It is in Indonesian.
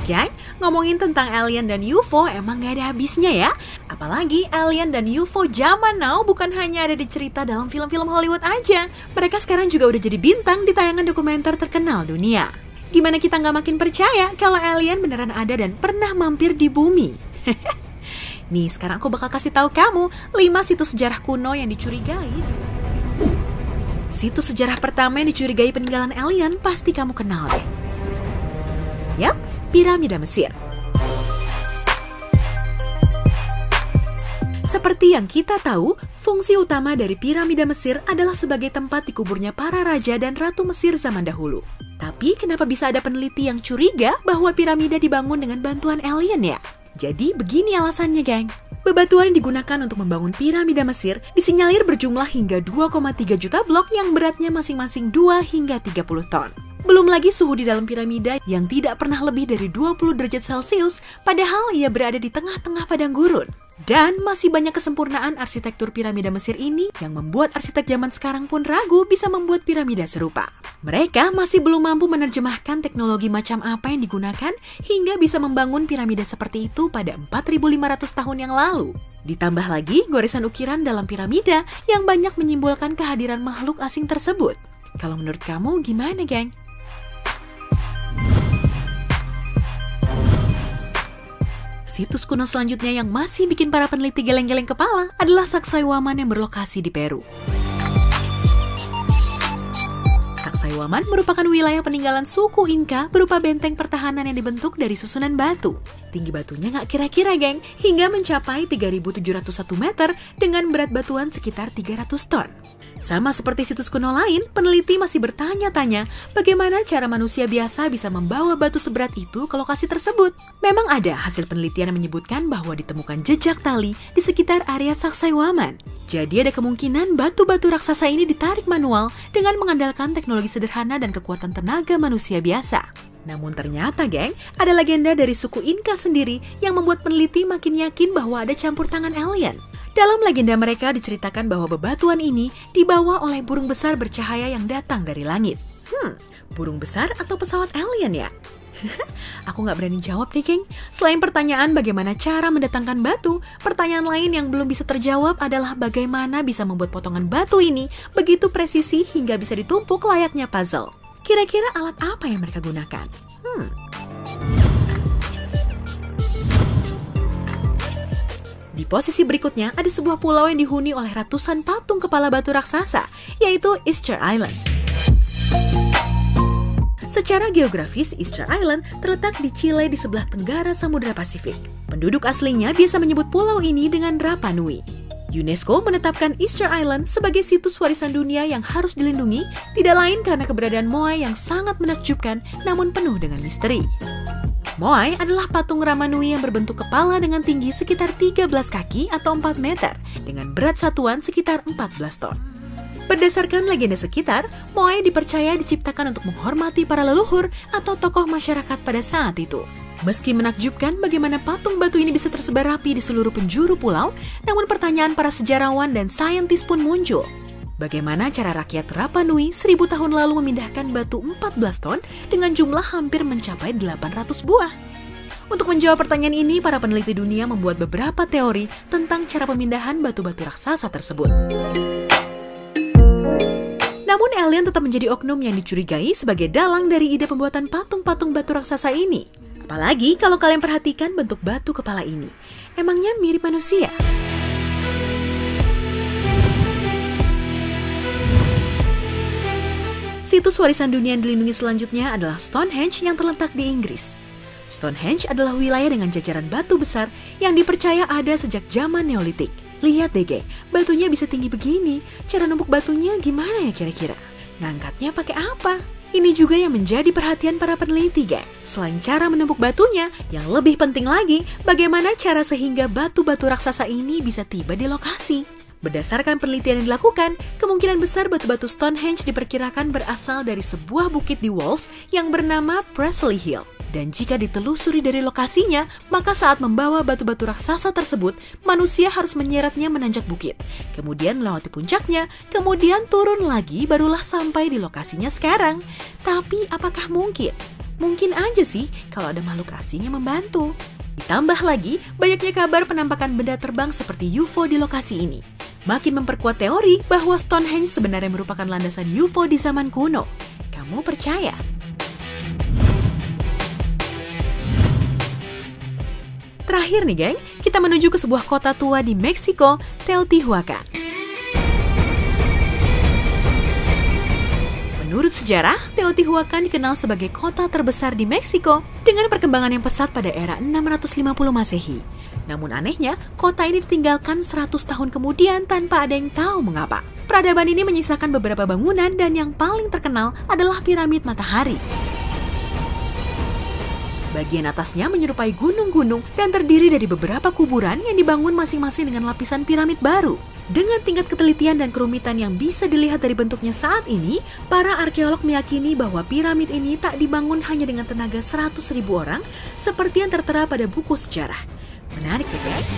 Gang, ngomongin tentang alien dan UFO emang gak ada habisnya ya. Apalagi alien dan UFO zaman now bukan hanya ada di cerita dalam film-film Hollywood aja. Mereka sekarang juga udah jadi bintang di tayangan dokumenter terkenal dunia. Gimana kita gak makin percaya kalau alien beneran ada dan pernah mampir di bumi? Nih, sekarang aku bakal kasih tahu kamu 5 situs sejarah kuno yang dicurigai. Situs sejarah pertama yang dicurigai peninggalan alien pasti kamu kenal deh. Yap, Piramida Mesir. Seperti yang kita tahu, fungsi utama dari piramida Mesir adalah sebagai tempat dikuburnya para raja dan ratu Mesir zaman dahulu. Tapi kenapa bisa ada peneliti yang curiga bahwa piramida dibangun dengan bantuan alien ya? Jadi begini alasannya, geng. Bebatuan yang digunakan untuk membangun piramida Mesir disinyalir berjumlah hingga 2,3 juta blok yang beratnya masing-masing 2 hingga 30 ton. Belum lagi suhu di dalam piramida yang tidak pernah lebih dari 20 derajat Celcius, padahal ia berada di tengah-tengah padang gurun. Dan masih banyak kesempurnaan arsitektur piramida Mesir ini yang membuat arsitek zaman sekarang pun ragu bisa membuat piramida serupa. Mereka masih belum mampu menerjemahkan teknologi macam apa yang digunakan hingga bisa membangun piramida seperti itu pada 4.500 tahun yang lalu. Ditambah lagi goresan ukiran dalam piramida yang banyak menyimbolkan kehadiran makhluk asing tersebut. Kalau menurut kamu gimana, geng? Situs kuno selanjutnya yang masih bikin para peneliti geleng-geleng kepala adalah Sacsayhuaman yang berlokasi di Peru. Sacsayhuaman merupakan wilayah peninggalan suku Inca berupa benteng pertahanan yang dibentuk dari susunan batu. Tinggi batunya nggak kira-kira, geng, hingga mencapai 3.701 meter dengan berat batuan sekitar 300 ton. Sama seperti situs kuno lain, peneliti masih bertanya-tanya bagaimana cara manusia biasa bisa membawa batu seberat itu ke lokasi tersebut. Memang ada hasil penelitian yang menyebutkan bahwa ditemukan jejak tali di sekitar area Sacsayhuaman. Jadi ada kemungkinan batu-batu raksasa ini ditarik manual dengan mengandalkan teknologi sederhana dan kekuatan tenaga manusia biasa. Namun ternyata, geng, ada legenda dari suku Inca sendiri yang membuat peneliti makin yakin bahwa ada campur tangan alien. Dalam legenda mereka diceritakan bahwa bebatuan ini dibawa oleh burung besar bercahaya yang datang dari langit. Burung besar atau pesawat alien ya? Aku nggak berani jawab nih, geng. Selain pertanyaan bagaimana cara mendatangkan batu, pertanyaan lain yang belum bisa terjawab adalah bagaimana bisa membuat potongan batu ini begitu presisi hingga bisa ditumpuk layaknya puzzle. Kira-kira alat apa yang mereka gunakan? Di posisi berikutnya ada sebuah pulau yang dihuni oleh ratusan patung kepala batu raksasa, yaitu Easter Islands. Secara geografis, Easter Island terletak di Chile di sebelah tenggara Samudra Pasifik. Penduduk aslinya biasa menyebut pulau ini dengan Rapa Nui. UNESCO menetapkan Easter Island sebagai situs warisan dunia yang harus dilindungi, tidak lain karena keberadaan Moai yang sangat menakjubkan namun penuh dengan misteri. Moai adalah patung Rapa Nui yang berbentuk kepala dengan tinggi sekitar 13 kaki atau 4 meter dengan berat satuan sekitar 14 ton. Berdasarkan legenda sekitar, Moai dipercaya diciptakan untuk menghormati para leluhur atau tokoh masyarakat pada saat itu. Meski menakjubkan bagaimana patung batu ini bisa tersebar rapi di seluruh penjuru pulau, namun pertanyaan para sejarawan dan saintis pun muncul. Bagaimana cara rakyat Rapa Nui 1000 tahun lalu memindahkan batu 14 ton dengan jumlah hampir mencapai 800 buah? Untuk menjawab pertanyaan ini, para peneliti dunia membuat beberapa teori tentang cara pemindahan batu-batu raksasa tersebut. Namun alien tetap menjadi oknum yang dicurigai sebagai dalang dari ide pembuatan patung-patung batu raksasa ini. Apalagi kalau kalian perhatikan bentuk batu kepala ini. Emangnya mirip manusia? Situs warisan dunia yang dilindungi selanjutnya adalah Stonehenge yang terletak di Inggris. Stonehenge adalah wilayah dengan jajaran batu besar yang dipercaya ada sejak zaman Neolitik. Lihat deh, geng, batunya bisa tinggi begini. Cara numpuk batunya gimana ya kira-kira? Ngangkatnya pakai apa? Ini juga yang menjadi perhatian para peneliti, geng. Selain cara menumpuk batunya, yang lebih penting lagi, bagaimana cara sehingga batu-batu raksasa ini bisa tiba di lokasi. Berdasarkan penelitian yang dilakukan, kemungkinan besar batu-batu Stonehenge diperkirakan berasal dari sebuah bukit di Wales yang bernama Presley Hill. Dan jika ditelusuri dari lokasinya, maka saat membawa batu-batu raksasa tersebut, manusia harus menyeretnya menanjak bukit. Kemudian melewati puncaknya, kemudian turun lagi barulah sampai di lokasinya sekarang. Tapi apakah mungkin? Mungkin aja sih kalau ada makhluk asing yang membantu. Ditambah lagi, banyaknya kabar penampakan benda terbang seperti UFO di lokasi ini. Makin memperkuat teori bahwa Stonehenge sebenarnya merupakan landasan UFO di zaman kuno. Kamu percaya? Terakhir nih geng, kita menuju ke sebuah kota tua di Meksiko, Teotihuacan. Menurut sejarah, Teotihuacan dikenal sebagai kota terbesar di Meksiko dengan perkembangan yang pesat pada era 650 Masehi. Namun anehnya, kota ini ditinggalkan 100 tahun kemudian tanpa ada yang tahu mengapa. Peradaban ini menyisakan beberapa bangunan dan yang paling terkenal adalah piramid matahari. Bagian atasnya menyerupai gunung-gunung dan terdiri dari beberapa kuburan yang dibangun masing-masing dengan lapisan piramid baru. Dengan tingkat ketelitian dan kerumitan yang bisa dilihat dari bentuknya saat ini, para arkeolog meyakini bahwa piramid ini tak dibangun hanya dengan tenaga 100.000 orang seperti yang tertera pada buku sejarah. Menarik ya guys?